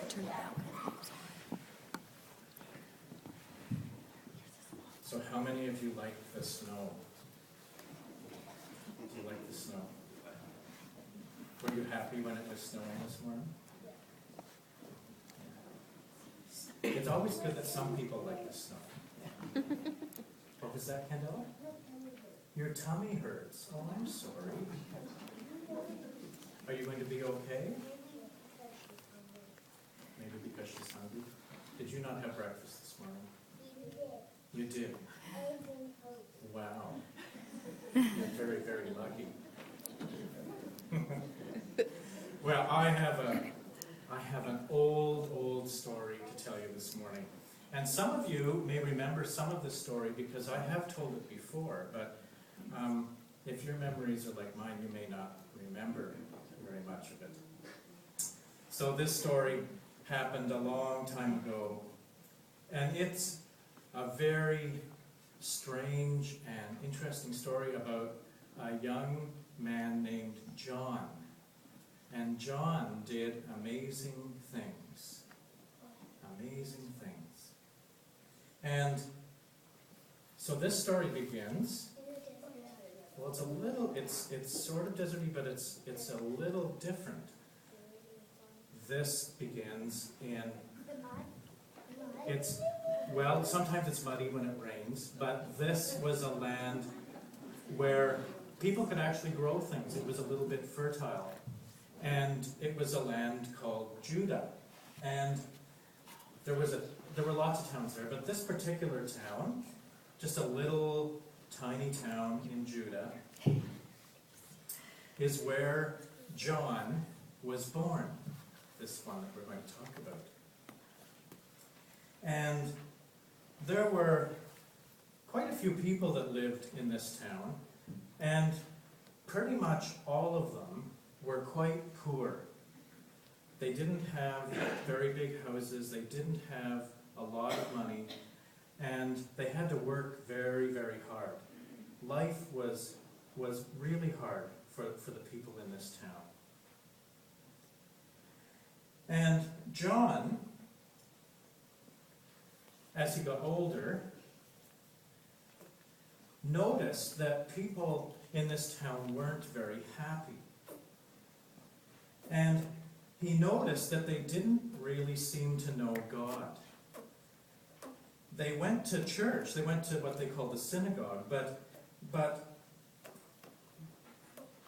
Turn it down. So how many of you like the snow? Do you like the snow? Were you happy when it was snowing this morning? It's always good that some people like the snow. What was that, Kendall? Your tummy hurts. Oh, I'm sorry. Are you going to be okay? Maybe because she's hungry. Did you not have breakfast this morning? You did? Wow. You're very, very lucky. Well, I have an old story to tell you this morning. And some of you may remember some of the story because I have told it before, but if your memories are like mine, you may not remember very much of it. So this story happened a long time ago, and it's a very strange and interesting story about a young man named John. And John did amazing things. Amazing things. And so this story begins. Well, it's sort of deserty, but it's a little different. This begins in, well, sometimes it's muddy when it rains, but this was a land where people could actually grow things. It was a little bit fertile. And it was a land called Judah. And there were lots of towns there, but this particular town, just a little tiny town in Judah, is where John was born. This one that we're going to talk about. And there were quite a few people that lived in this town, and pretty much all of them were quite poor. They didn't have very big houses, they didn't have a lot of money, and they had to work very, very hard. Life was really hard for the people in this town. And John, as he got older, noticed that people in this town weren't very happy. And he noticed that they didn't really seem to know God. They went to church, they went to what they call the synagogue, but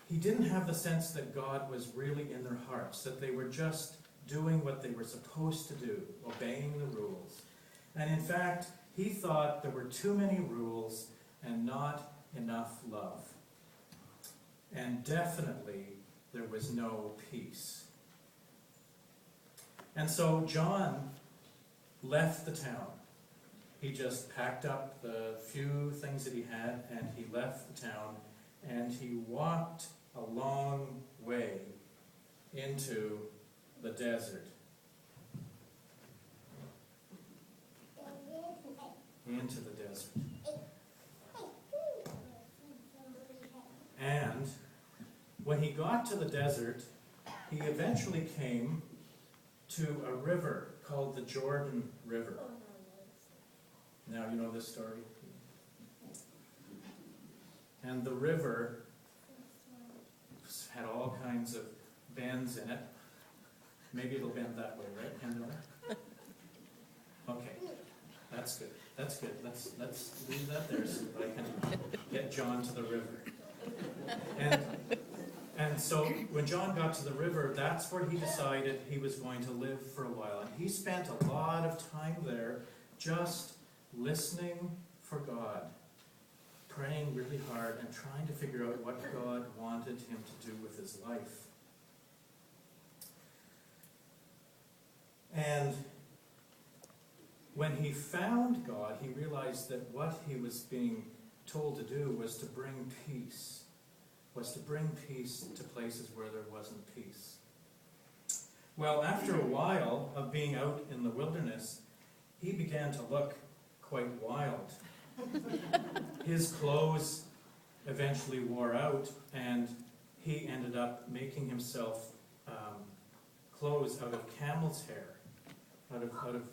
he didn't have the sense that God was really in their hearts, that they were just doing what they were supposed to do, obeying the rules. And in fact, he thought there were too many rules and not enough love. And definitely, there was no peace. And so John left the town. He just packed up the few things that he had and he left the town and he walked a long way into the desert. Into the desert. And when he got to the desert, he eventually came to a river called the Jordan River. Now you know this story. And the river had all kinds of bends in it. Maybe it'll bend that way, right, Kendall? Okay, that's good. That's good. Let's leave that there so that I can get John to the river. And so when John got to the river, that's where he decided he was going to live for a while. And he spent a lot of time there just listening for God, praying really hard and trying to figure out what God wanted him to do with his life. And when he found God, he realized that what he was being told to do was to bring peace. Was to bring peace to places where there wasn't peace. Well, after a while of being out in the wilderness, he began to look quite wild. His clothes eventually wore out, and he ended up making himself clothes out of camel's hair. out of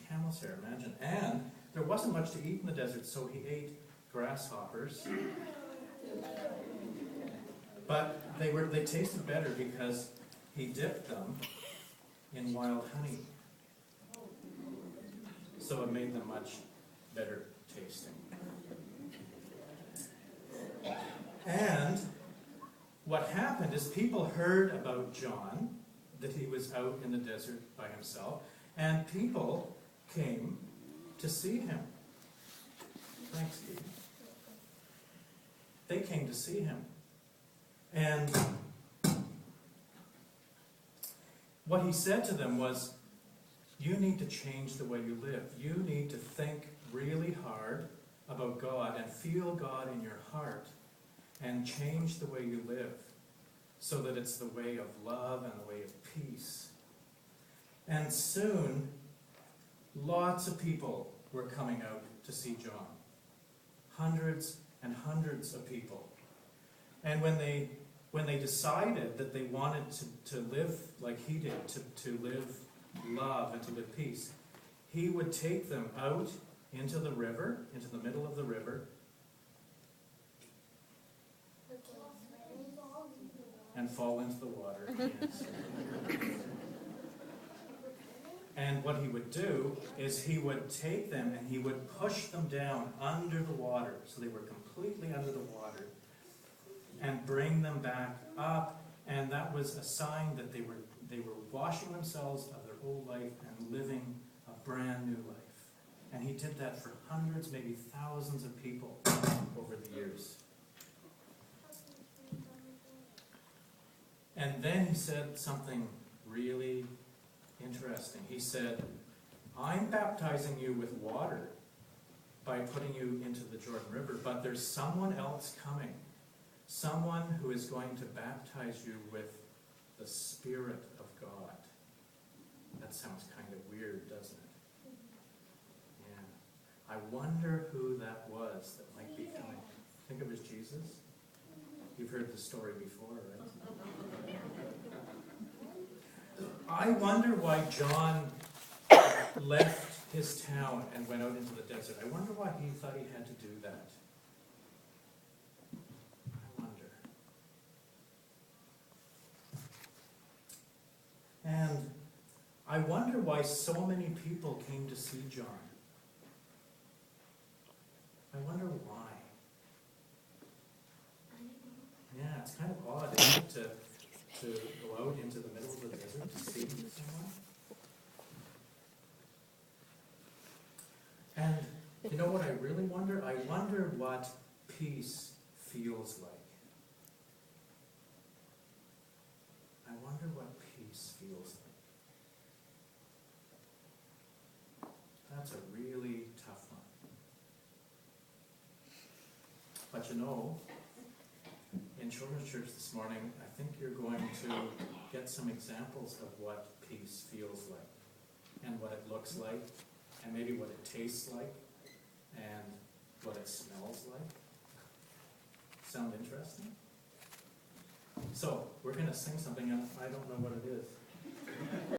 camel's hair, imagine. And there wasn't much to eat in the desert, so he ate grasshoppers. But they tasted better because he dipped them in wild honey. So it made them much better tasting. And what happened is people heard about John, that he was out in the desert by himself, and people came to see him. Thanks, Steve. They came to see him. And what he said to them was, you need to change the way you live. You need to think really hard about God and feel God in your heart and change the way you live so that it's the way of love and the way of peace. And soon, lots of people were coming out to see John. Hundreds and hundreds of people. And when they decided that they wanted to live like he did, to live love and to live peace, he would take them out into the river, into the middle of the river, and fall into the water. Yes. And what he would do is he would take them and he would push them down under the water, so they were completely under the water, and bring them back up. And that was a sign that they were washing themselves of their old life and living a brand new life. And he did that for hundreds, maybe thousands of people over the years. And then he said something really interesting. He said, I'm baptizing you with water by putting you into the Jordan River, but there's someone else coming. Someone who is going to baptize you with the Spirit of God. That sounds kind of weird, doesn't it? Yeah. I wonder who that was that might be coming. Think it was Jesus? You've heard the story before, right? I wonder why John left his town and went out into the desert. I wonder why he thought he had to do that. I wonder. And I wonder why so many people came to see John. I wonder why. Yeah, it's kind of odd, isn't it, to go out into the middle of the desert to see someone. And you know what I really wonder? I wonder what peace feels like. I wonder what peace feels like. That's a really tough one. But you know, in Children's Church this morning, I think you're going to get some examples of what peace feels like, and what it looks like, and maybe what it tastes like, and what it smells like. Sound interesting? So, we're going to sing something, and I don't know what it is.